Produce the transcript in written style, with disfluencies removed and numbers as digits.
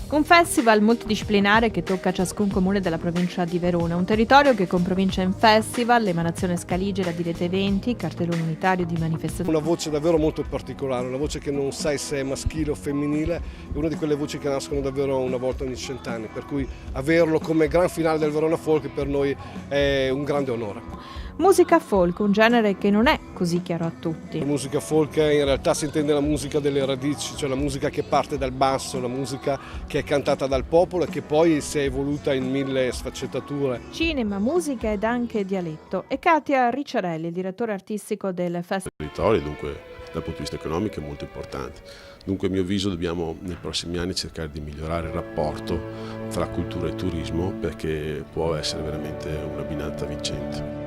Un festival multidisciplinare che tocca ciascun comune della provincia di Verona, un territorio che con Provincia in Festival, l'emanazione scaligera di rete eventi, cartellone unitario di manifestazioni. Una voce davvero molto particolare, una voce che non sai se è maschile o femminile, è una di quelle voci che nascono davvero una volta ogni 100 anni, per cui averlo come gran finale del Verona Folk per noi è un grande onore. Musica folk, un genere che non è così chiaro a tutti. La musica folk in realtà si intende la musica delle radici, cioè la musica che parte dal basso, la musica che è cantata dal popolo e che poi si è evoluta in 1000 sfaccettature. Cinema, musica ed anche dialetto. E Katia Ricciarelli, direttore artistico del festival. Territorio, dunque dal punto di vista economico è molto importante. Dunque a mio avviso dobbiamo nei prossimi anni cercare di migliorare il rapporto tra cultura e turismo perché può essere veramente una binanza vincente.